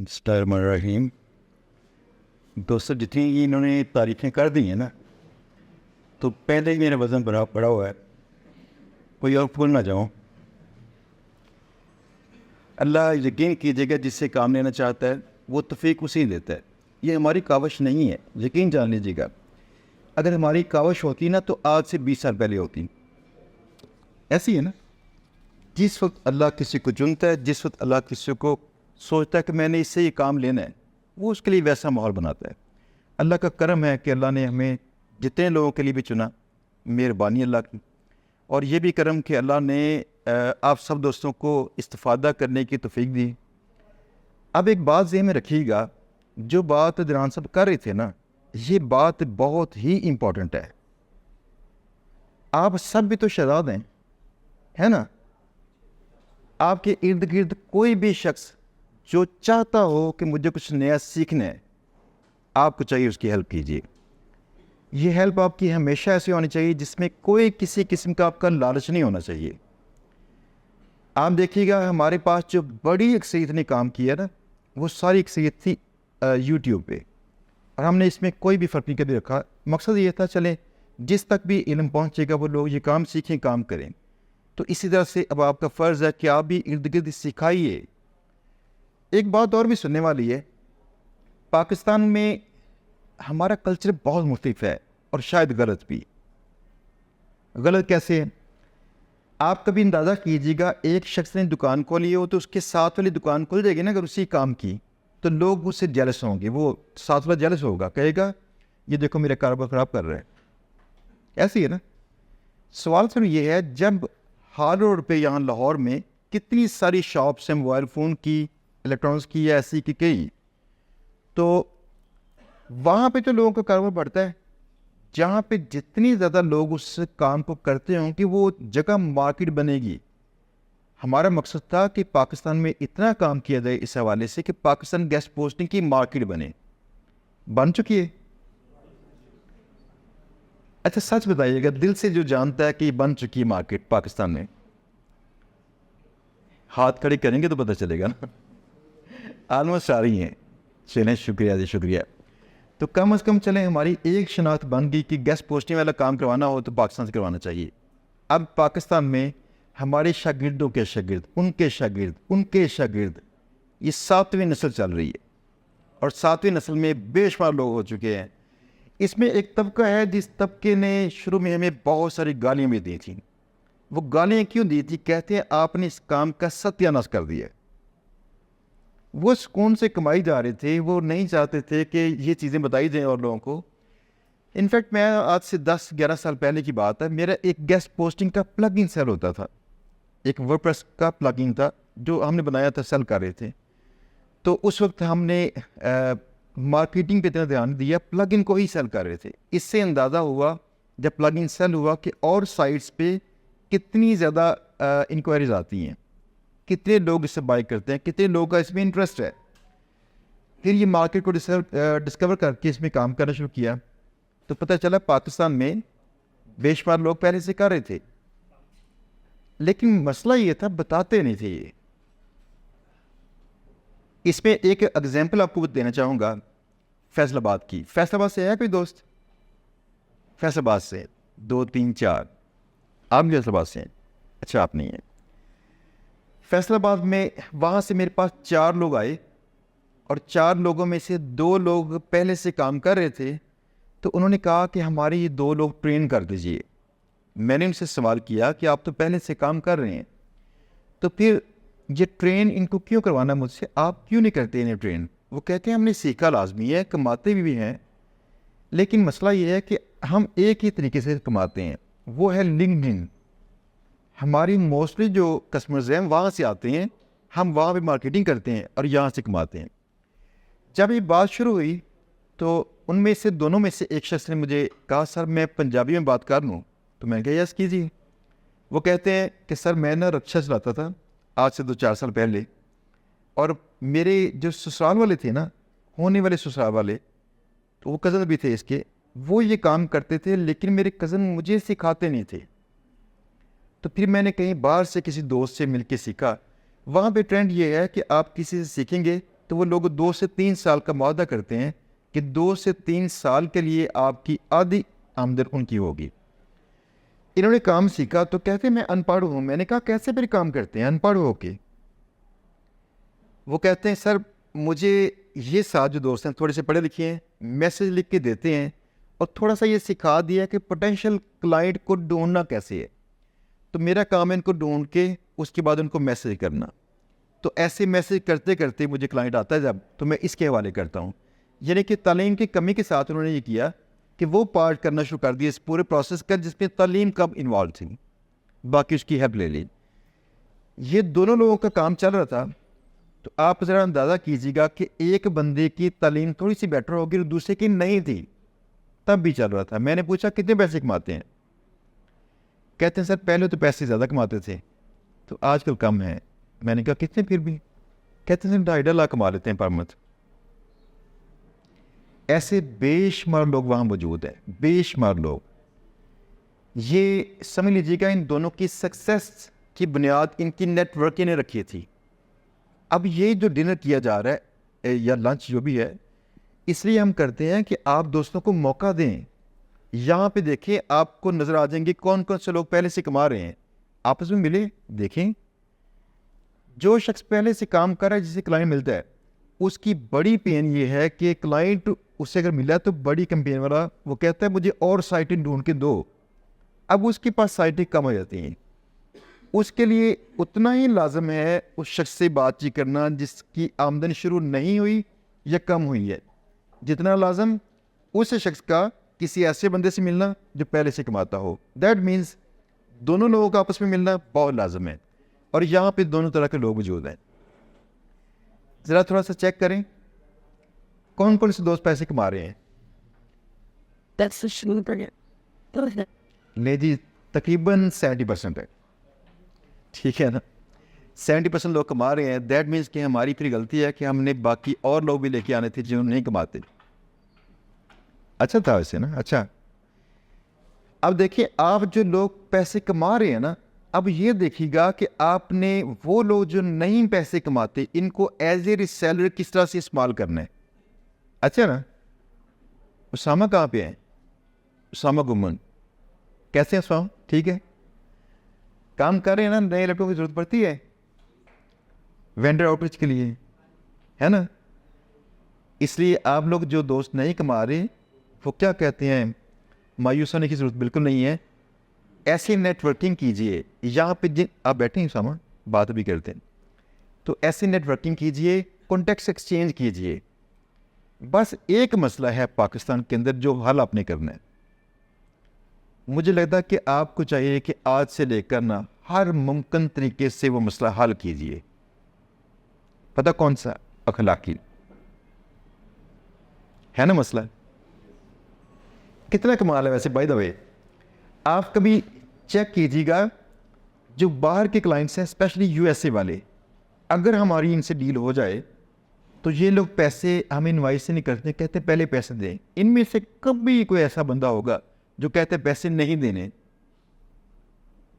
बिस्मिल्लाहिर्रहमानिर्रहीम। दोस्तों, जितनी ये इन्होंने तारीफ़ें कर दी हैं ना, तो पहले ही मेरा वज़न बड़ा पड़ा हुआ है, कोई और भूल ना जाऊँ। अल्लाह यकीन कीजिएगा, जिससे काम लेना चाहता है वो तौफ़ीक उसी देता है। ये हमारी काविश नहीं है, यकीन जान लीजिएगा। अगर हमारी काविश होती ना तो आज से 20 साल पहले होती। ऐसी है ना, जिस वक्त अल्लाह किसी को चुनता है, जिस वक्त अल्लाह किसी को सोचता है कि मैंने इससे ये काम लेना है, वो उसके लिए वैसा माहौल बनाता है। अल्लाह का करम है कि अल्लाह ने हमें जितने लोगों के लिए भी चुना, मेहरबानी अल्लाह की। और ये भी करम कि अल्लाह ने आप सब दोस्तों को इस्तिफ़ादा करने की तौफ़ीक दी। अब एक बात ज़हन में रखिएगा, जो बात दरान साहब कर रहे थे ना, ये बात बहुत ही इम्पोर्टेंट है। आप सब भी तो शहज़ाद हैं, है ना। आपके इर्द गिर्द कोई भी शख्स जो चाहता हो कि मुझे कुछ नया सीखना है, आपको चाहिए उसकी हेल्प कीजिए। ये हेल्प आपकी हमेशा ऐसी होनी चाहिए जिसमें कोई किसी किस्म का आपका लालच नहीं होना चाहिए। आप देखिएगा, हमारे पास जो बड़ी अक्सरियत ने काम किया ना, वो सारी अक्सरियत थी यूट्यूब पे, और हमने इसमें कोई भी फ़र्क नहीं कभी रखा। मकसद ये था, चलें जिस तक भी इल्म पहुँचेगा वो लोग ये काम सीखें, काम करें। तो इसी तरह से अब आपका फ़र्ज़ है कि आप भी इर्द गिर्द सिखाइए। एक बात और भी सुनने वाली है, पाकिस्तान में हमारा कल्चर बहुत मुख्तलिफ है, और शायद गलत भी। गलत कैसे है? आप कभी अंदाज़ा कीजिएगा, एक शख्स ने दुकान खोली हो तो उसके साथ वाली दुकान खुल जाएगी ना, अगर उसी काम की, तो लोग उससे जेलस होंगे। वो साथ वाला जेलस होगा, कहेगा ये देखो मेरा कारोबार ख़राब कर रहा है। ऐसी है ना। सवाल सिर्फ ये है, जब हाल रोड पे यहाँ लाहौर में कितनी सारी शॉप्स हैं मोबाइल फ़ोन की, इलेक्ट्रॉनिक्स की या ऐसी की कई, तो वहाँ पे तो लोगों का कारोबार बढ़ता है। जहाँ पे जितनी ज़्यादा लोग उस काम को करते हों कि वो जगह मार्केट बनेगी। हमारा मकसद था कि पाकिस्तान में इतना काम किया जाए इस हवाले से कि पाकिस्तान गेस्ट पोस्टिंग की मार्केट बने। बन चुकी है। अच्छा सच बताइएगा, दिल से जो जानता है कि बन चुकी है मार्केट पाकिस्तान में, हाथ खड़े करेंगे तो पता चलेगा ना। ऑलमोस्ट आ रही हैं। चलें, शुक्रिया जी, शुक्रिया। तो कम से कम चलें, हमारी एक शनाख्त बन गई कि गेस्ट पोस्टिंग वाला काम करवाना हो तो पाकिस्तान से करवाना चाहिए। अब पाकिस्तान में हमारे शागिर्दों के शागिर्द, उनके शागिर्द, उनके शागिर्द, ये 7वीं नस्ल चल रही है, और 7वीं नस्ल में बेशुमार लोग हो चुके हैं। इसमें एक तबका है जिस तबके ने शुरू में हमें बहुत सारी गालियाँ भी दी थी। वो गालियाँ क्यों दी थी? कहते हैं आपने इस काम का सत्यानाश कर दिया। वो सुकून से कमाई जा रहे थे, वो नहीं चाहते थे कि ये चीज़ें बताई जाएँ और लोगों को। इनफैक्ट मैं आज से 10-11 साल पहले की बात है, मेरा एक गेस्ट पोस्टिंग का प्लगइन सेल होता था। एक वर्डप्रेस का प्लगइन था जो हमने बनाया था, सेल कर रहे थे। तो उस वक्त हमने मार्केटिंग पे इतना ध्यान दिया, प्लगइन को ही सेल कर रहे थे। इससे अंदाज़ा हुआ जब प्लगइन सेल हुआ कि और साइट्स पे कितनी ज़्यादा इंक्वायरीज आती हैं, कितने लोग इससे बाय करते हैं, कितने लोगों का इसमें इंटरेस्ट है। फिर ये मार्केट को डिस्कवर करके इसमें काम करना शुरू किया, तो पता चला पाकिस्तान में बेशुमार लोग पहले से कर रहे थे, लेकिन मसला ये था बताते नहीं थे ये। इसमें एक एग्जांपल आपको देना चाहूँगा फैसलाबाद की। फैसलाबाद से है कोई दोस्त? फैसलाबाद से 2, 3, 4 आप भी फैसलाबाद से हैं? अच्छा, आप नहीं हैं। फैसलाबाद में वहाँ से मेरे पास 4 लोग आए, और 4 लोगों में से 2 लोग पहले से काम कर रहे थे। तो उन्होंने कहा कि हमारे ये 2 लोग ट्रेन कर दीजिए। मैंने उनसे सवाल किया कि आप तो पहले से काम कर रहे हैं, तो फिर ये ट्रेन इनको क्यों करवाना मुझसे, आप क्यों नहीं करते इन्हें ट्रेन? वो कहते हैं हमने सीखा लाजमी है, कमाते भी हैं, लेकिन मसला ये है कि हम एक ही तरीके से कमाते हैं, वो है लिंक्डइन। हमारी मोस्टली जो कस्टमर्स हैं वहाँ से आते हैं, हम वहाँ पे मार्केटिंग करते हैं और यहाँ से कमाते हैं। जब ये बात शुरू हुई तो उनमें से दोनों में से एक शख्स ने मुझे कहा, सर मैं पंजाबी में बात कर लूँ? तो मैंने कहा यस कीजिए। वो कहते हैं कि सर मैं ना रक्षा चलाता था आज से 2-4 साल पहले, और मेरे जो ससुराल वाले थे ना, होने वाले ससुराल वाले, तो वो कज़न भी थे इसके, वो ये काम करते थे, लेकिन मेरे कज़न मुझे सिखाते नहीं थे। तो फिर मैंने कहीं बाहर से किसी दोस्त से मिल के सीखा। वहाँ पे ट्रेंड ये है कि आप किसी से सीखेंगे तो वो लोग 2 से 3 साल का मुआहदा करते हैं कि 2 से 3 साल के लिए आपकी आधी आमदन उनकी होगी। इन्होंने काम सीखा तो कहते मैं अनपढ़ हूँ। मैंने कहा कैसे फिर काम करते हैं अनपढ़ हो के? वो कहते हैं सर मुझे ये 7 जो दोस्त हैं थोड़े से पढ़े लिखे हैं, मैसेज लिख के देते हैं और थोड़ा सा ये सिखा दिया कि पोटेंशियल क्लाइंट को ढूंढना कैसे है, तो मेरा काम है इनको ढूंढ के उसके बाद उनको मैसेज करना। तो ऐसे मैसेज करते करते मुझे क्लाइंट आता है जब, तो मैं इसके हवाले करता हूँ। यानी कि तालीम की कमी के साथ उन्होंने ये किया कि वो पार्ट करना शुरू कर दिया इस पूरे प्रोसेस का जिसमें तालीम कब इन्वॉल्व थी, बाकी उसकी हेल्प ले ली। ये दोनों लोगों का काम चल रहा था। तो आप ज़रा अंदाज़ा कीजिएगा कि एक बंदे की तालीम थोड़ी सी बेटर होगी और दूसरे की नहीं थी, तब भी चल रहा था। मैंने पूछा कितने पैसे कमाते हैं? कहते हैं सर पहले तो पैसे ज़्यादा कमाते थे तो आजकल कम है। मैंने कहा कितने फिर भी? कहते हैं 2.5 लाख कमा लेते हैं पर मंथ। ऐसे बेशुमार लोग वहाँ मौजूद हैं, बेशुमार लोग। ये समझ लीजिएगा इन दोनों की सक्सेस की बुनियाद इनकी नेटवर्किंग ने रखी थी। अब ये जो डिनर किया जा रहा है या लंच जो भी है, इसलिए हम करते हैं कि आप दोस्तों को मौका दें। यहाँ पे देखें आपको नज़र आ जाएंगे कौन कौन से लोग पहले से कमा रहे हैं, आपस में मिले देखें। जो शख्स पहले से काम कर रहा है जिसे क्लाइंट मिलता है, उसकी बड़ी पेन ये है कि क्लाइंट उससे अगर मिला तो बड़ी कंपेन वाला वो कहता है मुझे और साइटें ढूंढ के दो। अब उसके पास साइटें कम हो जाती हैं। उसके लिए उतना ही लाजम है उस शख्स से बातचीत करना जिसकी आमदनी शुरू नहीं हुई या कम हुई है, जितना लाजम उस शख्स का किसी ऐसे बंदे से मिलना जो पहले से कमाता हो। दैट मीन्स दोनों लोगों का आपस में मिलना बहुत लाजम है। और यहाँ पे दोनों तरह के लोग मौजूद हैं। ज़रा थोड़ा सा चेक करें कौन कौन से दोस्त पैसे कमा रहे हैं। ले जी तकरीबन 70% है, ठीक है ना। 70% लोग कमा रहे हैं। दैट मीन्स कि हमारी फिर गलती है कि हमने बाकी और लोग भी लेके आने थे जो नहीं कमाते। अच्छा था वैसे ना। अच्छा अब देखिए आप जो लोग पैसे कमा रहे हैं ना, अब ये देखिएगा कि आपने वो लोग जो नहीं पैसे कमाते इनको एज ए रिसेलर किस तरह से इस्तेमाल करना है। अच्छा ना। उसामा कहाँ पे है? उसामा गुमन कैसे हैं उसामा? ठीक है, काम कर रहे हैं ना। नए लैपटॉप की जरूरत पड़ती है वेंडर आउटरीच के लिए, है ना। इसलिए आप लोग जो दोस्त नहीं कमा रहे वो क्या कहते हैं, मायूस होने की ज़रूरत बिल्कुल नहीं है। ऐसे नेटवर्किंग कीजिए। यहाँ पे जिन आप बैठे हैं सामान बात भी करते हैं, तो ऐसे नेटवर्किंग कीजिए, कॉन्टेक्ट्स एक्सचेंज कीजिए। बस एक मसला है पाकिस्तान के अंदर जो हल आपने करना है। मुझे लगता है कि आपको चाहिए कि आज से लेकर ना हर मुमकिन तरीके से वो मसला हल कीजिए। पता कौन सा? अखलाकी है ना मसला। कितना कमाल है वैसे बाय द वे। आप कभी चेक कीजिएगा जो बाहर के क्लाइंट्स हैं स्पेशली यूएसए वाले, अगर हमारी इनसे डील हो जाए तो ये लोग पैसे हमें इनवाइस से नहीं करते, कहते पहले पैसे दें। इनमें से कभी कोई ऐसा बंदा होगा जो कहते पैसे नहीं देने,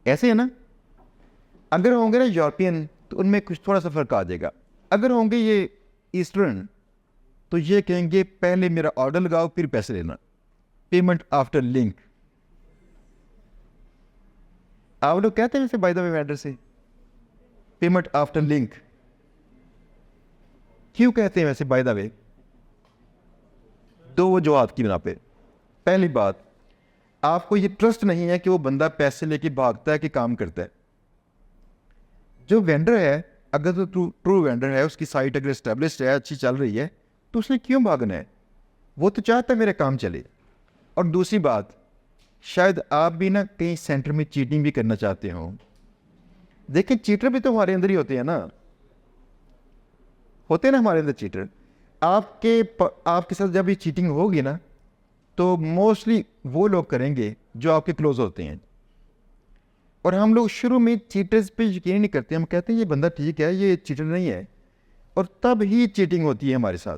ऐसे है ना। अगर होंगे ना यूरोपियन तो उनमें कुछ थोड़ा सा फर्क आ जाएगा। अगर होंगे ये ईस्टर्न तो ये कहेंगे पहले मेरा ऑर्डर लगाओ फिर पैसे लेना, पेमेंट आफ्टर लिंक। आप लोग कहते हैं वैसे बाय द वे वेंडर से पेमेंट आफ्टर लिंक क्यों कहते हैं वैसे बाय द वे? दो वजूहात की बिना पे। पहली बात, आपको ये ट्रस्ट नहीं है कि वो बंदा पैसे लेके भागता है कि काम करता है। जो वेंडर है अगर तो ट्रू वेंडर है, उसकी साइट अगर एस्टेब्लिश्ड है, अच्छी चल रही है, तो उसने क्यों भागना है? वो तो चाहता है मेरा काम चले। और दूसरी बात, शायद आप भी ना कहीं सेंटर में चीटिंग भी करना चाहते हो। देखिए चीटर भी तो हमारे अंदर ही होते हैं ना, होते हैं ना हमारे अंदर चीटर। आपके साथ जब ये चीटिंग होगी ना तो मोस्टली वो लोग करेंगे जो आपके क्लोज होते हैं। और हम लोग शुरू में चीटर्स पे यकीन नहीं करते, हम कहते हैं ये बंदा ठीक है, ये चीटर नहीं है, और तब ही चीटिंग होती है हमारे साथ।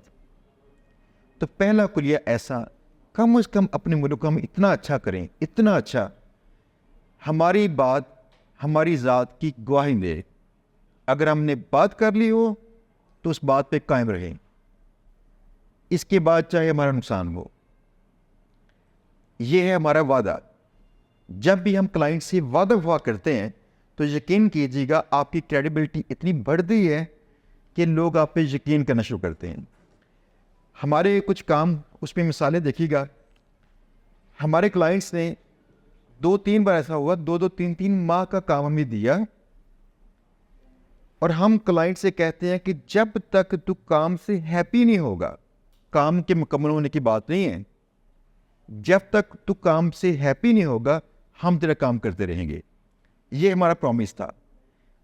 तो पहला कुलिया ऐसा, कम से कम अपने मुल्क को हम इतना अच्छा करें, इतना अच्छा हमारी बात हमारी ज़ात की गवाही दे। अगर हमने बात कर ली हो तो उस बात पे कायम रहें, इसके बाद चाहे हमारा नुकसान हो। ये है हमारा वादा। जब भी हम क्लाइंट से वादा हुआ करते हैं तो यकीन कीजिएगा आपकी क्रेडिबिलिटी इतनी बढ़ती है कि लोग आप पे यकीन करना शुरू करते हैं। हमारे कुछ काम, उसमें मिसालें देखिएगा। हमारे क्लाइंट्स ने 2-3 बार ऐसा हुआ, 2-3 माह का काम हमें दिया और हम क्लाइंट से कहते हैं कि जब तक तू काम से हैप्पी नहीं होगा, काम के मुकम्मल होने की बात नहीं है, जब तक तू काम से हैप्पी नहीं होगा हम तेरा काम करते रहेंगे। ये हमारा प्रॉमिस था।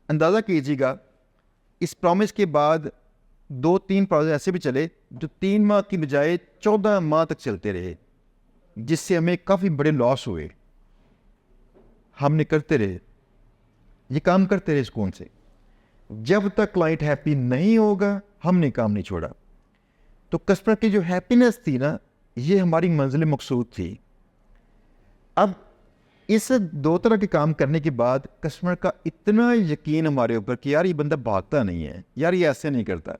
अंदाज़ा कीजिएगा इस प्रॉमिस के बाद 2-3 प्रोजेक्ट ऐसे भी चले जो 3 माह की बजाय 14 माह तक चलते रहे, जिससे हमें काफ़ी बड़े लॉस हुए। हमने करते रहे, ये काम करते रहे सुकून से। जब तक क्लाइंट हैप्पी नहीं होगा हमने काम नहीं छोड़ा। तो कस्टमर की जो हैप्पीनेस थी ना, ये हमारी मंजिल मकसूद थी। अब इस 2 तरह के काम करने के बाद कस्टमर का इतना यकीन हमारे ऊपर कि यार ये बंदा भागता नहीं है, यार ये ऐसे नहीं करता,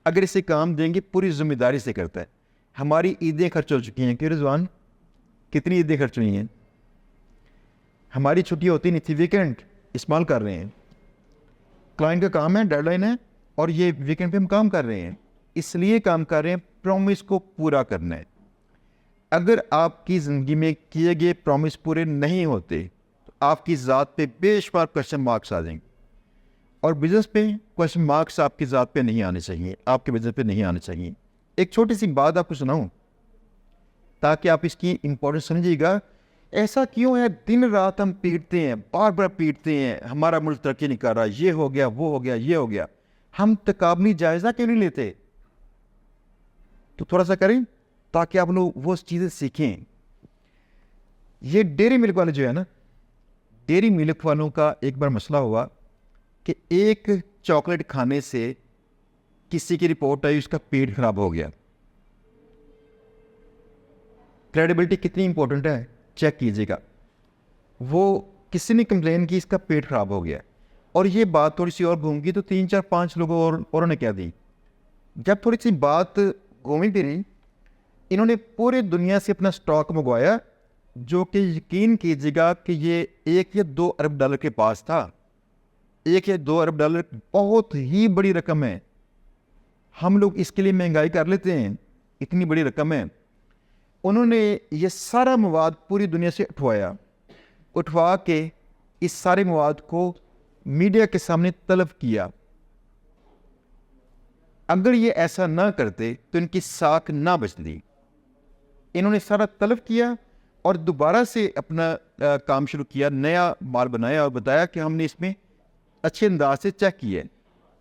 अगर इसे काम देंगे पूरी जिम्मेदारी से करता है। हमारी ईदें खर्च हो चुकी हैं कि रिजवान कितनी ईदें खर्च हुई हैं। हमारी छुट्टी होती नहीं थी, वीकेंड इस्तेमाल कर रहे हैं। क्लाइंट का काम है, डेडलाइन है और ये वीकेंड पे हम काम कर रहे हैं, इसलिए काम कर रहे हैं, प्रॉमिस को पूरा करना है। अगर आपकी ज़िंदगी में किए गए प्रॉमिस पूरे नहीं होते तो आपकी ज़ात पे बेशुमार क्वेश्चन मार्क्स आ जाएंगे। और बिजनेस पे क्वेश्चन मार्क्स आपकी ज़ात पे नहीं आने चाहिए, आपके बिजनेस पे नहीं आने चाहिए। एक छोटी सी बात आपको सुनाऊं ताकि आप इसकी इंपॉर्टेंस समझिएगा। ऐसा क्यों है दिन रात हम पीटते हैं, बार बार पीटते हैं, हमारा मुल्क तरक्की नहीं कर रहा, ये हो गया, वो हो गया, ये हो गया, हम तकाबली जायज़ा क्यों नहीं लेते? तो थोड़ा सा करें ताकि आप लोग वो चीज़ें सीखें। ये डेयरी मिल्क वाले जो है ना, डेयरी मिल्क वालों का एक बार मसला हुआ कि एक चॉकलेट खाने से किसी की रिपोर्ट आई, उसका पेट खराब हो गया। क्रेडिबिलिटी कितनी इंपॉर्टेंट है चेक कीजिएगा। वो किसी ने कंप्लेन की इसका पेट खराब हो गया और ये बात थोड़ी सी और घूम गई तो 3-4-5 लोगों और ने क्या दी। जब थोड़ी सी बात घूमी फिरी, इन्होंने पूरे दुनिया से अपना स्टॉक मंगवाया जो कि यकीन कीजिएगा कि ये 1 या 2 अरब डॉलर के पास था। 1 या 2 अरब डॉलर बहुत ही बड़ी रकम है। हम लोग इसके लिए महंगाई कर लेते हैं, इतनी बड़ी रकम है। उन्होंने ये सारा मवाद पूरी दुनिया से उठवा के इस सारे मवाद को मीडिया के सामने तलब किया। अगर ये ऐसा ना करते तो इनकी साख ना बचती। इन्होंने सारा तलब किया और दोबारा से अपना काम शुरू किया, नया माल बनाया और बताया कि हमने इसमें अच्छे अंदाज से चेक किया।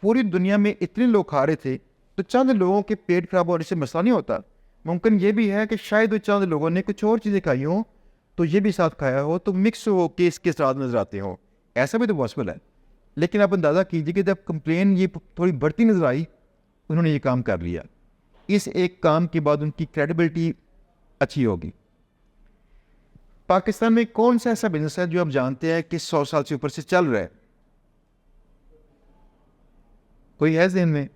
पूरी दुनिया में इतने लोग खा रहे थे तो चंद लोगों के पेट खराब होने से मसला नहीं होता। मुमकिन ये भी है कि शायद चंद लोगों ने कुछ और चीज़ें खाई हों तो ये भी साथ खाया हो, तो मिक्स हो के इसके साथ नजर आते हो, ऐसा भी तो पॉसिबल है। लेकिन आप अंदाज़ा कीजिए कि जब कंप्लेन ये थोड़ी बढ़ती नजर आई, उन्होंने ये काम कर लिया। इस एक काम के बाद उनकी क्रेडिबिलिटी अच्छी होगी। पाकिस्तान में कौन सा ऐसा बिजनेस है जो आप जानते हैं कि 100 साल से ऊपर से चल रहा है? कोई है ज़हन में?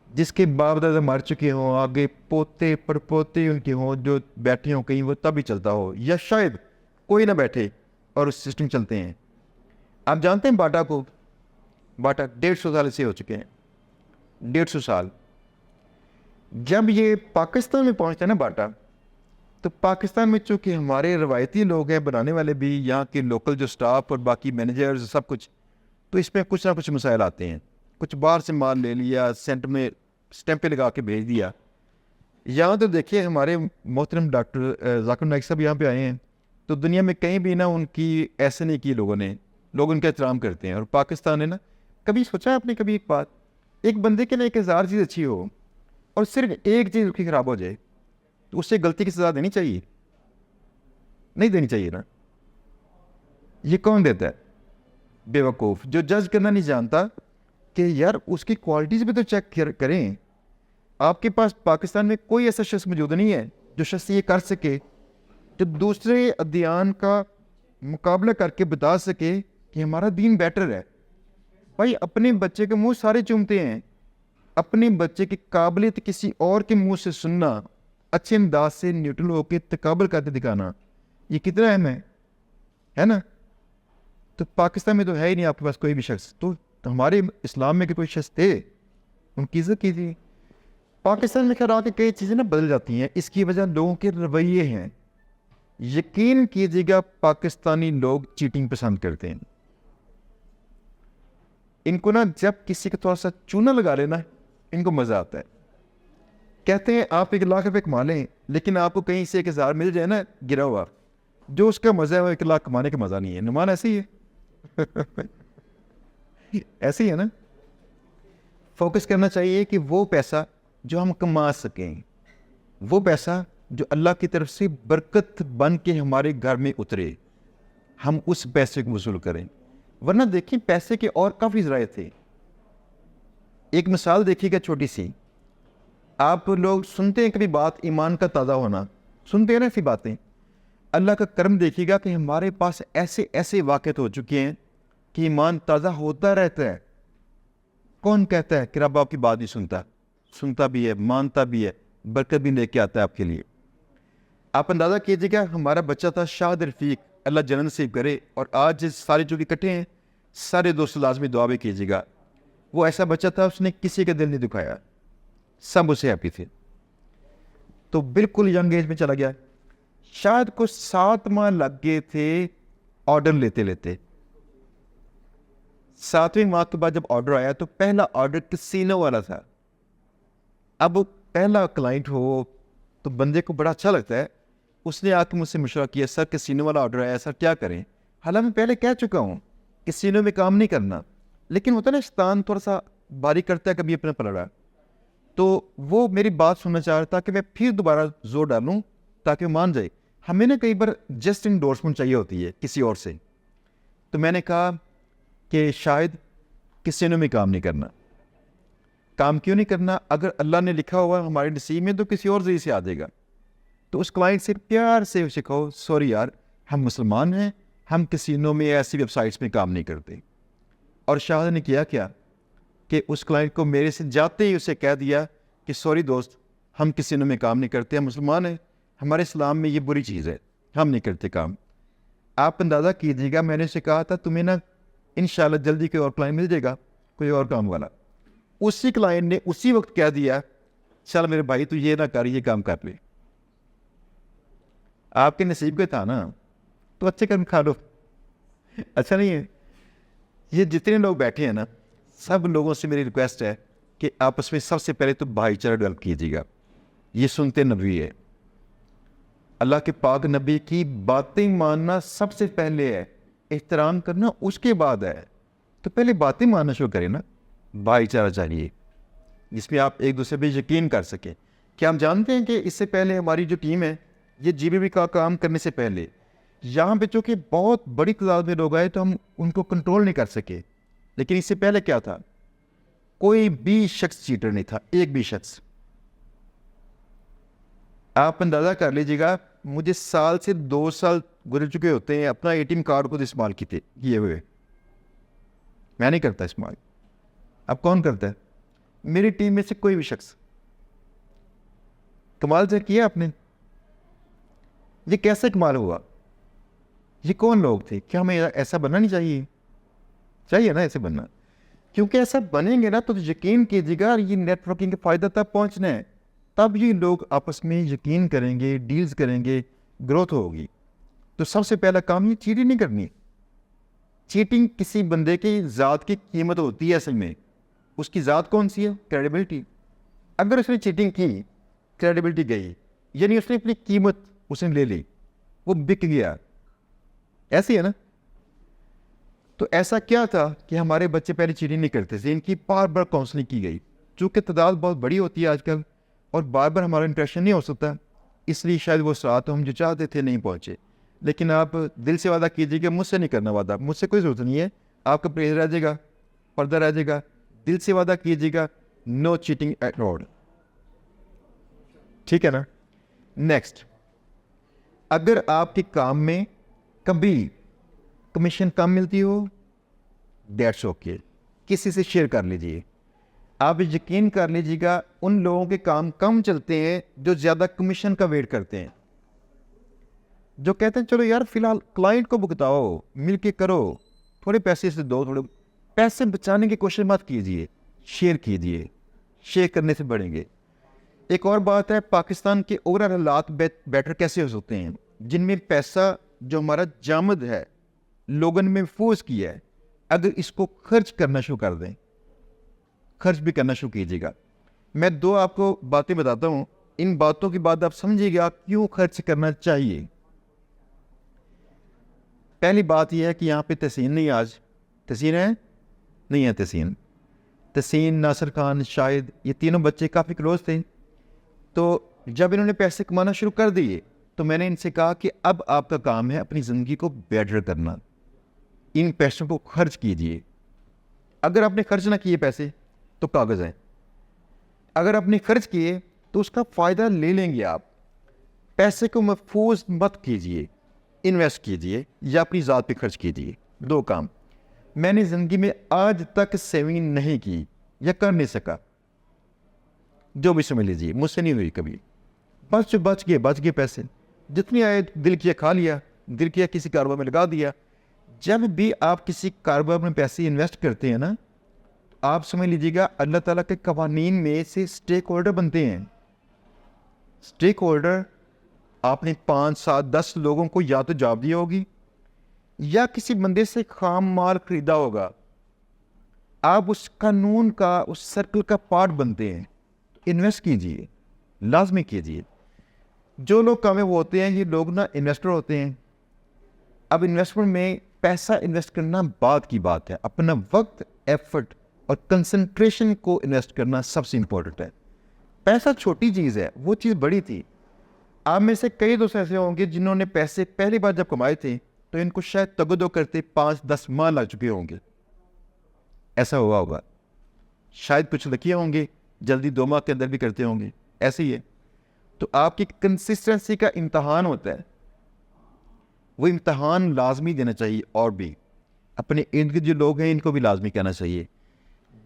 जिसके बाप दादा मर चुके हों, आगे पोते परपोते उनके हों जो बैठे हों कहीं, वो तभी चलता हो, या शायद कोई ना बैठे और उस सिस्टम चलते हैं। आप जानते हैं बाटा को? बाटा 150 साल से हो चुके हैं, 150 साल। जब ये पाकिस्तान में पहुंचता है ना बाटा, तो पाकिस्तान में चूँकि हमारे रवायती लोग हैं, बनाने वाले भी, यहाँ के लोकल जो स्टाफ और बाकी मैनेजर्स सब कुछ, तो इसमें कुछ ना कुछ मसाइल आते हैं। कुछ बाहर से माल ले लिया, सेंटर में स्टैंपें लगा के भेज दिया। यहाँ तो देखिए हमारे मोहतरम डॉक्टर जाकिर नाइक साहब यहाँ पे आए हैं, तो दुनिया में कहीं भी ना उनकी ऐसे नहीं की लोगों ने, लोग उनका एहतराम करते हैं। और पाकिस्तान ने ना, कभी सोचा है आपने कभी एक बात, एक बंदे के ना 1000 चीज़ अच्छी हो और सिर्फ एक चीज़ उसकी ख़राब हो जाए तो उससे गलती की सज़ा देनी चाहिए? नहीं देनी चाहिए ना। ये कौन देता है? बेवकूफ़, जो जज करना नहीं जानता कि यार उसकी क्वालिटीज़ भी तो चेक करें। आपके पास पाकिस्तान में कोई ऐसा शख्स मौजूद नहीं है जो शख्स ये कर सके, जो दूसरे अदियान का मुकाबला करके बता सके कि हमारा दीन बेटर है। भाई अपने बच्चे के मुंह सारे चूमते हैं, अपने बच्चे की काबिलियत किसी और के मुंह से सुनना, अच्छे अंदाज से न्यूट्रल होकर तकाबल करके दिखाना, ये कितना अहम है ना। तो पाकिस्तान में तो है ही नहीं आपके पास कोई भी शख्स, तो हमारे इस्लाम में के कोई शख्स थे, उनकी इज्जत कीजिए। पाकिस्तान में खैर आके कई चीज़ें ना बदल जाती हैं, इसकी वजह लोगों के रवैये हैं। यकीन कीजिएगा पाकिस्तानी लोग चीटिंग पसंद करते हैं। इनको ना जब किसी का थोड़ा सा चूना लगा लेना इनको मज़ा आता है। कहते हैं आप 1 लाख रुपए कमा लें, लेकिन आपको कहीं से 1,000 मिल जाए ना गिरा हुआ, जो उसका मज़ा है वो 1 लाख कमाने का मज़ा नहीं है। नुमान ऐसे ही है ऐसे ही है ना। फोकस करना चाहिए कि वो पैसा जो हम कमा सकें, वो पैसा जो अल्लाह की तरफ से बरकत बन के हमारे घर में उतरे, हम उस पैसे को वसूल करें। वरना देखिए पैसे के और काफ़ी ज़राए थे। एक मिसाल देखिएगा छोटी सी, आप लोग सुनते हैं कभी बात ईमान का ताज़ा होना, सुनते हैं ना ऐसी बातें। अल्लाह का करम देखिएगा कि हमारे पास ऐसे ऐसे वाक़यात हो चुके हैं कि ईमान ताज़ा होता रहता है। कौन कहता है कि रब आपकी बात नहीं सुनता? सुनता भी है, मानता भी है, बरकत भी लेके आता है आपके लिए। आप अंदाज़ा कीजिएगा, हमारा बच्चा था शाहिद रफ़ीक, अल्लाह जन्नत नसीब करे, और आज सारे जो इकट्ठे हैं सारे दोस्त लाजमी दुआ भी कीजिएगा। वो ऐसा बच्चा था, उसने किसी का दिल नहीं दुखाया, सब उसे हैप्पी थे। तो बिल्कुल यंग एज में चला गया, शायद कुछ 7 माह लग गए थे ऑर्डर लेते लेते। 7वें माह के बाद जब ऑर्डर आया तो पहला ऑर्डर कैसीनो वाला था। अब पहला क्लाइंट हो तो बंदे को बड़ा अच्छा लगता है। उसने आके मुझसे मशवरा किया, सर कैसीनो वाला ऑर्डर आया, सर क्या करें? हालांकि मैं पहले कह चुका हूँ कैसीनो में काम नहीं करना, लेकिन होता ना शैतान थोड़ा सा बारी करता है कभी अपना पलड़ा। तो वो मेरी बात सुनना चाह रहा था कि मैं फिर दोबारा जोर डालूं ताकि वो मान जाए। हमें ना कई बार जस्ट इंडोर्समेंट चाहिए होती है किसी और से। तो मैंने कहा कि शायद कैसीनो में काम नहीं करना। काम क्यों नहीं करना? अगर अल्लाह ने लिखा हुआ हमारे नसीब में तो किसी और जरिए से आ जाएगा। तो उस क्लाइंट से प्यार से उसे कहो, सॉरी यार, हम मुसलमान हैं, हम कैसीनो में ऐसी वेबसाइट्स में काम नहीं करते। और शाहिद ने किया क्या कि उस क्लाइंट को मेरे से जाते ही उसे कह दिया कि सॉरी दोस्त, हम कैसीनो में काम नहीं करते, हम मुसलमान हैं, हमारे इस्लाम में ये बुरी चीज़ है, हम नहीं करते काम। आप अंदाज़ा कीजिएगा, मैंने उसे कहा था तुम्हें ना इंशाल्लाह जल्दी कोई और क्लाइंट मिल जाएगा, कोई और काम वाला। उसी क्लाइंट ने उसी वक्त कह दिया, चल मेरे भाई तू ये ना कर, ये काम कर ले। आपके नसीब का था ना, तो अच्छे कर्म खा लो। अच्छा नहीं है? ये जितने लोग बैठे हैं ना, सब लोगों से मेरी रिक्वेस्ट है कि आपस में सबसे पहले तो भाईचारा डेवलप कीजिएगा। ये सुनते नबी है, अल्लाह के पाक नबी की बातें मानना सबसे पहले है, एहतराम करना उसके बाद है। तो पहले बातें मानना शुरू करें ना। भाईचारा चाहिए जिसमें आप एक दूसरे पे यकीन कर सकें। क्या हम जानते हैं कि इससे पहले हमारी जो टीम है, ये जीबीबी का काम करने से पहले यहाँ पे चूँकि बहुत बड़ी तादाद में लोग आए तो हम उनको कंट्रोल नहीं कर सके। लेकिन इससे पहले क्या था? कोई भी शख्स चीटर नहीं था, एक भी शख्स। आप अंदाज़ा कर लीजिएगा, मुझे साल से 2 साल गुजर चुके होते हैं अपना एटीएम कार्ड को इस्तेमाल किए हुए। मैं नहीं करता इस्तेमाल। अब कौन करता है? मेरी टीम में से कोई भी शख्स। कमाल से किया आपने। ये कैसे कमाल हुआ? ये कौन लोग थे? क्या हमें ऐसा बनना नहीं चाहिए? चाहिए ना ऐसे बनना, क्योंकि ऐसा बनेंगे ना तो यकीन कीजिएगा ये नेटवर्किंग का फ़ायदा तब पहुंचना है, तब ये लोग आपस में यकीन करेंगे, डील्स करेंगे, ग्रोथ होगी। तो सबसे पहला काम ये चीटिंग नहीं करनी। चीटिंग किसी बंदे की ज़ात की कीमत होती है। असल में उसकी ज़ात कौन सी है? क्रेडिबिलिटी। अगर उसने चीटिंग की, क्रेडिबिलिटी गई, यानी उसने अपनी कीमत उसने ले ली, वो बिक गया। ऐसी है ना। तो ऐसा क्या था कि हमारे बच्चे पहले चीटिंग नहीं करते थे, इनकी बार बार काउंसलिंग की गई। चूँकि तादाद बहुत बड़ी होती है आजकल और बार बार हमारा इंटरेक्शन नहीं हो सकता, इसलिए शायद वो साथ हम जो चाहते थे नहीं पहुँचे। लेकिन आप दिल से वादा कीजिए कि मुझसे नहीं करना वादा, मुझसे कोई ज़रूरत नहीं है, आपका परहेज रह जाएगा, पर्दा रह जाएगा। दिल से वादा कीजिएगा, नो चीटिंग एट ऑल। ठीक है ना। नेक्स्ट, अगर आपके काम में कभी कमीशन कम मिलती हो, दैट्स ओके। किसी से शेयर कर लीजिए। आप यकीन कर लीजिएगा, उन लोगों के काम कम चलते हैं जो ज़्यादा कमीशन का वेट करते हैं, जो कहते हैं चलो यार फिलहाल क्लाइंट को भुगताओ, मिल के करो, थोड़े पैसे से दो, थोड़े पैसे बचाने की कोशिश मत कीजिए, शेयर कीजिए, शेयर करने से बढ़ेंगे। एक और बात है, पाकिस्तान के ओवरऑल हालात बेटर कैसे हो सकते हैं, जिनमें पैसा जो हमारा जामद है, लोगों ने महफूज किया है, अगर इसको खर्च करना शुरू कर दें, खर्च भी करना शुरू कीजिएगा। मैं दो आपको बातें बताता हूँ, इन बातों की बात आप समझिएगा क्यों खर्च करना चाहिए। पहली बात यह है कि यहाँ पे तहसीन नहीं, आज तहसीन है नहीं है, तहसीन नासिर खान शाहिद, ये तीनों बच्चे काफ़ी क्लोज थे। तो जब इन्होंने पैसे कमाना शुरू कर दिए तो मैंने इनसे कहा कि अब आपका काम है अपनी ज़िंदगी को बेटर करना, इन पैसों को खर्च कीजिए। अगर आपने खर्च ना किए पैसे तो कागज़ है, अगर आपने खर्च किए तो उसका फ़ायदा ले लेंगे आप। पैसे को महफूज मत कीजिए, इन्वेस्ट कीजिए या अपनी ज़ात पे खर्च कीजिए। दो काम मैंने ज़िंदगी में आज तक सेविंग नहीं की या कर नहीं सका, जो भी समझ लीजिए, मुझसे नहीं हुई कभी। बच गए पैसे, जितनी आए दिल किया खा लिया, दिल किया किसी कारोबार में लगा दिया। जब भी आप किसी कारोबार में पैसे इन्वेस्ट करते हैं ना, आप समझ लीजिएगा अल्लाह ताला के कवानीन में से स्टेक होल्डर बनते हैं। स्टेक होल्डर आपने 5, 7, 10 लोगों को या तो जॉब दी होगी या किसी बंदे से खाम माल खरीदा होगा, आप उस कानून का, उस सर्कल का पार्ट बनते हैं। इन्वेस्ट कीजिए, लाजमी कीजिए। जो लोग कामयाब होते हैं ये लोग ना इन्वेस्टर होते हैं। अब इन्वेस्टमेंट में पैसा इन्वेस्ट करना बात की बात है, अपना वक्त, एफर्ट और कंसंट्रेशन को इन्वेस्ट करना सबसे इंपॉर्टेंट है। पैसा छोटी चीज़ है, वो चीज़ बड़ी थी। आप में से कई दोस्त ऐसे होंगे जिन्होंने पैसे पहली बार जब कमाए थे तो इनको शायद तगदो करते 5-10 माह लग चुके होंगे, ऐसा हुआ होगा। शायद कुछ लकिए होंगे जल्दी 2 माह के अंदर भी करते होंगे, ऐसे ही है। तो आपकी कंसिस्टेंसी का इम्तहान होता है, वो इम्तहान लाजमी देना चाहिए। और भी अपने इर्द गिर्द जो लोग हैं इनको भी लाजमी कहना चाहिए।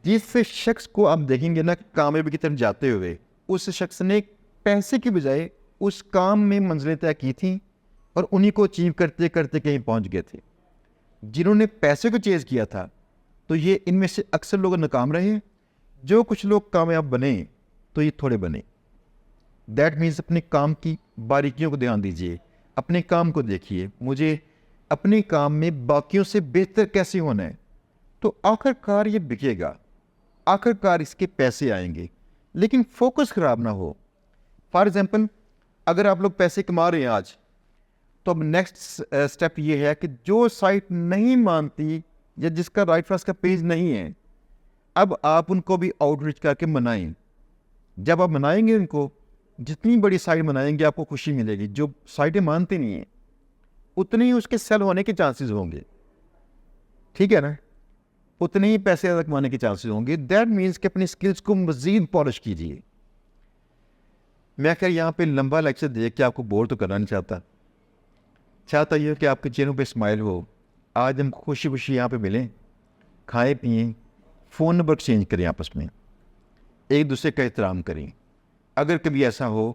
जिस शख्स को आप देखेंगे ना कामयाबी की तरफ जाते हुए, उस शख्स ने पैसे की बजाय उस काम में मंजिलें तय की थी और उन्हीं को अचीव करते करते कहीं पहुंच गए थे। जिन्होंने पैसे को चेज़ किया था तो ये इनमें से अक्सर लोग नाकाम रहे। जो कुछ लोग कामयाब बने तो ये थोड़े बने। दैट मीन्स अपने काम की बारीकियों को ध्यान दीजिए, अपने काम को देखिए, मुझे अपने काम में बाकियों से बेहतर कैसे होना है, तो आखिरकार ये बिकेगा, आखिरकार इसके पैसे आएंगे, लेकिन फोकस ख़राब ना हो। फॉर एग्जांपल, अगर आप लोग पैसे कमा रहे हैं आज, तो अब नेक्स्ट स्टेप ये है कि जो साइट नहीं मानती या जिसका राइट फर्स्ट का पेज नहीं है, अब आप उनको भी आउटरीच करके मनाएं। जब आप मनाएंगे उनको, जितनी बड़ी साइट मनाएंगे आपको खुशी मिलेगी। जो साइटें मानती नहीं हैं उतने ही उसके सेल होने के चांसेस होंगे, ठीक है ना, उतने ही पैसे ज़्यादा कमाने के चांसेस होंगे। दैट मीन्स कि अपनी स्किल्स को मज़ीद पॉलिश कीजिए। मैं खैर यहाँ पे लंबा लेक्चर देख के आपको बोर तो करना नहीं चाहता ये कि आपके चेहरों पे स्माइल हो। आज हम खुशी खुशी यहाँ पे मिलें, खाएं पिएं, फ़ोन नंबर एक्सचेंज करें, आपस में एक दूसरे का एहतराम करें। अगर कभी ऐसा हो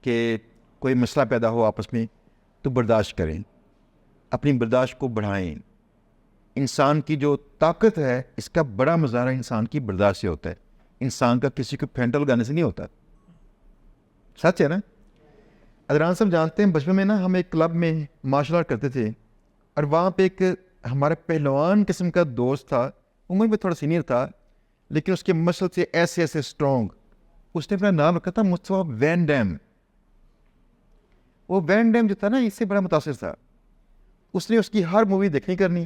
कि कोई मसला पैदा हो आपस में तो बर्दाश्त करें, अपनी बर्दाश्त को बढ़ाएं। इंसान की जो ताकत है इसका बड़ा मुजाहरा इंसान की बर्दाश्त से होता है। इंसान का किसी को फेंटा लगाने से नहीं होता, सच है ना। अदरान साहब जानते हैं, बचपन में ना हम एक क्लब में मार्शल आर्ट करते थे और वहाँ पे एक हमारे पहलवान किस्म का दोस्त था, उम्र में थोड़ा सीनियर था लेकिन उसके मसल से ऐसे ऐसे स्ट्रॉन्ग। उसने अपना नाम रखा था मुस्तफा वैन डैम। वो वैन डैम जो था ना, इससे बड़ा मुतासिर था। उसने उसकी हर मूवी देखनी करनी,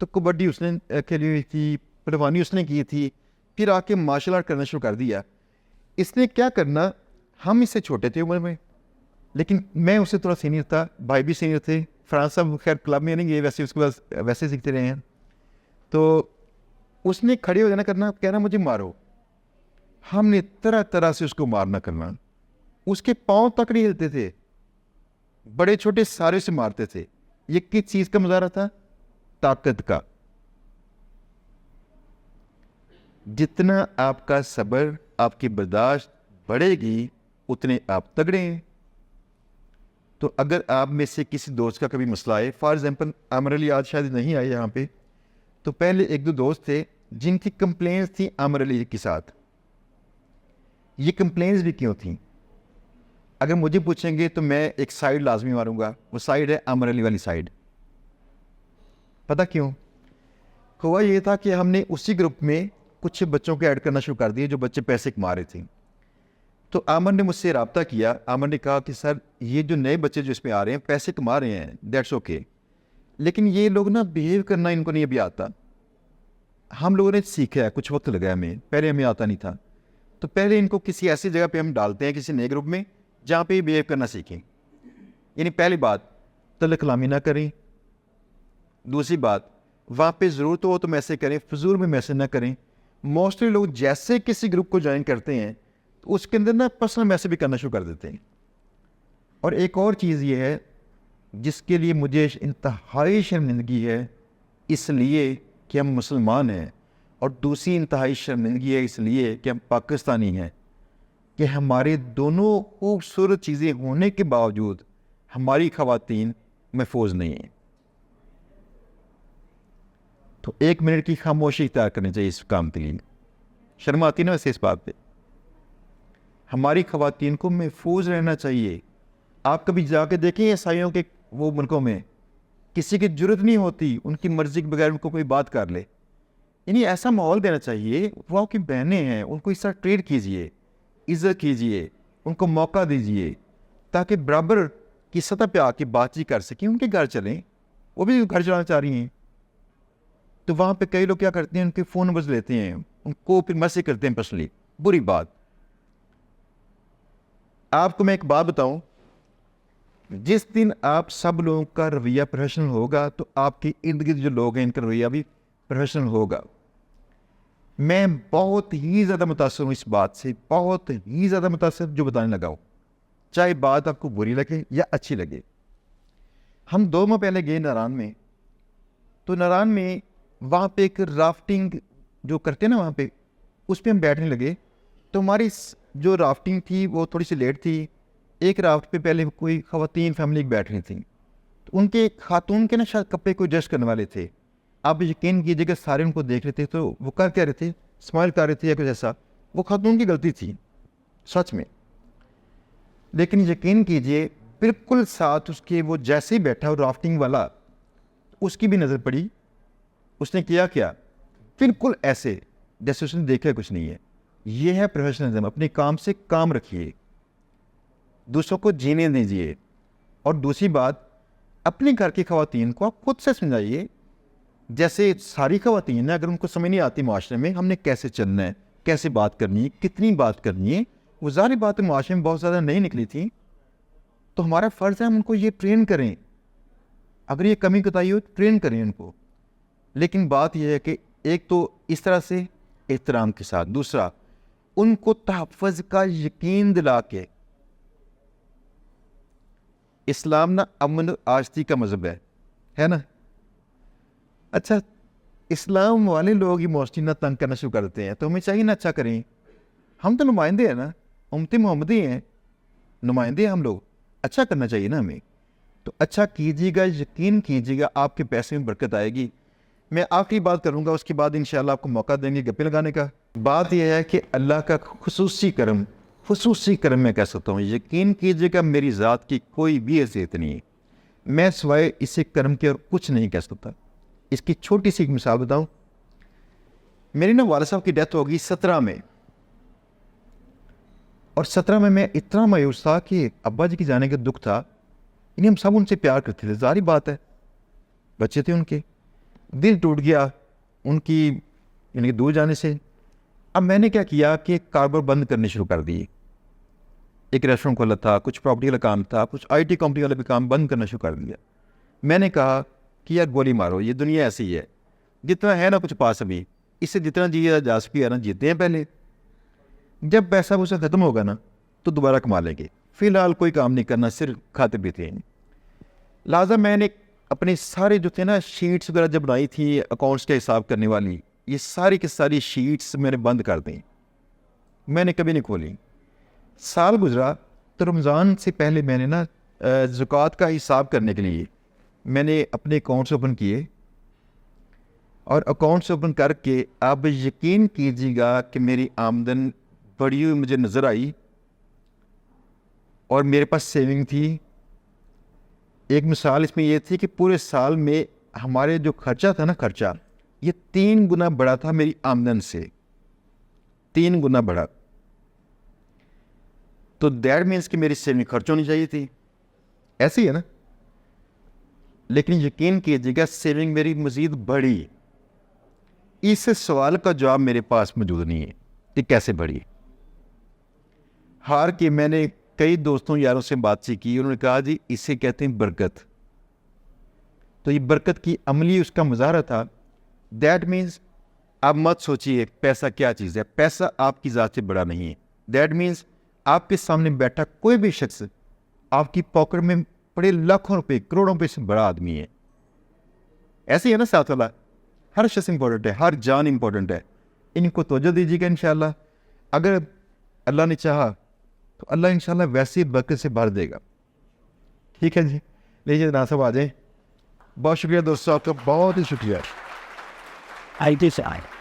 तो कबड्डी उसने खेली हुई थी, पहलवानी उसने की थी, फिर आके मार्शल आर्ट करना शुरू कर दिया। इसने क्या करना, हम इससे छोटे थे उम्र में लेकिन मैं उससे थोड़ा सीनियर था, भाई भी सीनियर थे। फ्रांस साहब खैर क्लब में नहीं गए, वैसे उसके पास वैसे सीखते रहे हैं। तो उसने खड़े हो जाना करना, कहना मुझे मारो। हमने तरह तरह से उसको मारना करना, उसके पाँव तक नहीं हिलते थे, बड़े छोटे सारे से मारते थे। ये किस चीज़ का मुजाहरा था? ताकत का। जितना आपका सब्र, आपकी बर्दाश्त बढ़ेगी, उतने आप तगड़े हैं। तो अगर आप में से किसी दोस्त का कभी मसला है, फॉर एग्जांपल आमिर अली आज शायद नहीं आए यहाँ पे, तो पहले एक दो दोस्त थे जिनकी कंप्लेंट्स थी आमिर अली के साथ। ये कंप्लेंट्स भी क्यों थी? अगर मुझे पूछेंगे तो मैं एक साइड लाजमी मारूंगा, वो साइड है आमिर अली वाली साइड। पता क्यों? हुआ ये था कि हमने उसी ग्रुप में कुछ बच्चों को ऐड करना शुरू कर दिए जो बच्चे पैसे कमा रहे थे। तो आमिर ने मुझसे रब्ता किया। आमिर ने कहा कि सर, ये जो नए बच्चे जो इसमें आ रहे हैं पैसे कमा रहे हैं, दैट्स ओके, लेकिन ये लोग ना बिहेव करना इनको नहीं अभी आता। हम लोगों ने सीखा है, कुछ वक्त लगा हमें, पहले हमें आता नहीं था। तो पहले इनको किसी ऐसी जगह पे हम डालते हैं, किसी नए ग्रुप में, जहाँ पे बिहेव करना सीखें। यानी पहली बात, तलब कलामी ना करें। दूसरी बात, वहाँ पे ज़रूरत हो तो मैसेज करें, फजूल में मैसेज ना करें। मोस्टली लोग जैसे किसी ग्रुप को ज्वाइन करते हैं तो उसके अंदर ना पर्सनल मैसेज भी करना शुरू कर देते हैं। और एक और चीज़ ये है जिसके लिए मुझे इंतहाई शर्मिंदगी है, इसलिए कि हम मुसलमान हैं, और दूसरी इंतहाई शर्मिंदगी है इसलिए कि हम पाकिस्तानी हैं, कि हमारे दोनों खूबसूरत चीज़ें होने के बावजूद हमारी ख़वातीन महफूज नहीं हैं। तो 1 मिनट की खामोशी इख्तियार करनी चाहिए इस काम के लिए। शर्म आती ना वैसे इस बात पे? हमारी ख़वातीन को महफूज रहना चाहिए। आप कभी जाके देखें ईसाइयों के वो मुल्कों में किसी की जरूरत नहीं होती उनकी मर्जी के बगैर उनको कोई बात कर ले। यानी ऐसा माहौल देना चाहिए, वो आपकी बहनें हैं, उनको इस तरह ट्रीट कीजिए, इज़्ज़त कीजिए, उनको मौका दीजिए, ताकि बराबर की सतह पे आके बातचीत कर सकें। उनके घर चलें, वो भी घर चलाना चाह रही हैं। तो वहाँ पे कई लोग क्या करते हैं, उनके फ़ोन नंबर्स लेते हैं, उनको फिर मैसेज करते हैं पर्सनली। बुरी बात। आपको मैं एक बात बताऊं, जिस दिन आप सब लोगों का रवैया प्रोफेशनल होगा तो आपके इर्द गिर्द जो लोग हैं इनका रवैया भी प्रोफेशनल होगा। मैं बहुत ही ज़्यादा मुतासर हूँ इस बात से, बहुत ही ज़्यादा मुतासर जो बताने लगा हूँ, चाहे बात आपको बुरी लगे या अच्छी लगे। हम 2 माह पहले गए नारायण में, तो नारायण में वहाँ पे एक राफ्टिंग जो करते हैं ना, वहाँ पे उस पर हम बैठने लगे। तो हमारी जो राफ्टिंग थी वो थोड़ी सी लेट थी। एक राफ्ट पे पहले कोई ख़वातीन फैमिली बैठ रही थी, तो उनके खातून के ना शायद कपड़े को एडजस्ट करने वाले थे। आप यकीन कीजिए कि सारे उनको देख रहे थे, तो वो कर क्या रहे थे, स्माइल कर रहे थे या कुछ ऐसा। वो खातून की गलती थी सच में, लेकिन यकीन कीजिए बिल्कुल साथ उसके वो जैसे ही बैठा वो राफ्टिंग वाला, उसकी भी नज़र पड़ी। उसने किया क्या, बिल्कुल ऐसे जैसे उसने देखा कुछ नहीं है। ये है प्रोफेशनलिज्म। अपने काम से काम रखिए, दूसरों को जीने दीजिए। और दूसरी बात, अपने घर की ख़वातीन को आप खुद से समझाइए। जैसे सारी ख़वातीन है, अगर उनको समझ नहीं आती माशरे में हमने कैसे चलना है, कैसे बात करनी है, कितनी बात करनी है, वो सारी बातें माशरे में बहुत ज़्यादा नहीं निकली थी, तो हमारा फ़र्ज़ है हम उनको ये ट्रेन करें। अगर ये कमी कोताही हो ट्रेन करें उनको। लेकिन बात यह है कि एक तो इस तरह से एहतराम के साथ, दूसरा उनको तहफ़्फ़ुज़ का यकीन दिला के। इस्लाम ना अमन आश्ती का मज़हब है ना। अच्छा, इस्लाम वाले लोग ही मोस्टली ना तंग करना शुरू कर देते हैं, तो हमें चाहिए ना अच्छा करें। हम तो नुमाइंदे हैं ना, उम्मती मोहम्मदी हैं, नुमाइंदे हैं हम लोग, अच्छा करना चाहिए ना हमें। तो अच्छा कीजिएगा, यकीन कीजिएगा आपके पैसे में बरकत आएगी। मैं आखिरी बात करूंगा, उसके बाद इंशाल्लाह आपको मौका देंगे गप्पे लगाने का। बात यह है कि अल्लाह का खुसूसी करम मैं कह सकता हूँ। यकीन कीजिएगा मेरी ज़ात की कोई भी हैसियत नहीं है, मैं सिवाय इसे करम के और कुछ नहीं कह सकता। इसकी छोटी सी एक मिसाल बताऊँ। मेरी ना वालिद साहब की डेथ होगी 17 में, और 17 में मैं इतना मायूस था कि अब्बा जी के जाने का दुख था। इन्हें हम सब उनसे प्यार करते थे, जारी बात है, बच्चे थे उनके। दिल टूट गया उनकी यानी कि दूर जाने से। अब मैंने क्या किया कि कारोबार बंद करने शुरू कर दिए। एक रेस्टोरेंट खोला था, कुछ प्रॉपर्टी वाला काम था, कुछ आईटी कंपनी वाला भी काम बंद करना शुरू कर दिया। मैंने कहा कि यार गोली मारो, ये दुनिया ऐसी है, जितना है ना कुछ पास अभी, इससे जितना जिया जा सके है ना जीते हैं पहले। जब पैसा वैसा ख़त्म होगा ना तो दोबारा कमा लेंगे। फ़िलहाल कोई काम नहीं करना, सिर्फ खाते पीते हैं। लिहाजा मैंने अपने सारे जो थे ना शीट्स वगैरह जब बनाई थी अकाउंट्स के हिसाब करने वाली, ये सारी की सारी शीट्स मैंने बंद कर दी, मैंने कभी नहीं खोली। साल गुजरा तो रमज़ान से पहले मैंने ना ज़कात का हिसाब करने के लिए मैंने अपने अकाउंट्स ओपन किए, और अकाउंट्स ओपन करके आप यकीन कीजिएगा कि मेरी आमदन बढ़ी हुई मुझे नज़र आई, और मेरे पास सेविंग थी। एक मिसाल इसमें यह थी कि पूरे साल में हमारे जो खर्चा था ना, खर्चा ये 3 गुना बढ़ा था मेरी आमदन से, 3 गुना बढ़ा। तो दैट मीन्स कि मेरी सेविंग खर्च होनी चाहिए थी, ऐसे ही है ना। लेकिन यकीन कीजिएगा सेविंग मेरी मज़ीद बढ़ी। इस सवाल का जवाब मेरे पास मौजूद नहीं है कि कैसे बढ़ी। हार के मैंने कई दोस्तों यारों से बातचीत की, उन्होंने कहा जी इसे कहते हैं बरकत। तो ये बरकत की अमली उसका मुजाहरा था। दैट मीन्स आप मत सोचिए पैसा क्या चीज़ है, पैसा आपकी ज़ात से बड़ा नहीं है। दैट मीन्स आपके सामने बैठा कोई भी शख्स आपकी पॉकेट में पड़े लाखों रुपए करोड़ों रुपए से बड़ा आदमी है। ऐसे ही है ना साथ वाला, हर शख्स इंपॉर्टेंट है, हर जान इंपॉर्टेंट है। इनको तवज्जो दीजिएगा इंशाल्लाह। अगर अल्लाह ने चाहा तो अल्लाह इंशाल्लाह वैसे ही बरकत से भर देगा। ठीक है जी, लीजिए नासब आ जाए। बहुत शुक्रिया दोस्तों, आपका बहुत ही शुक्रिया। I decide.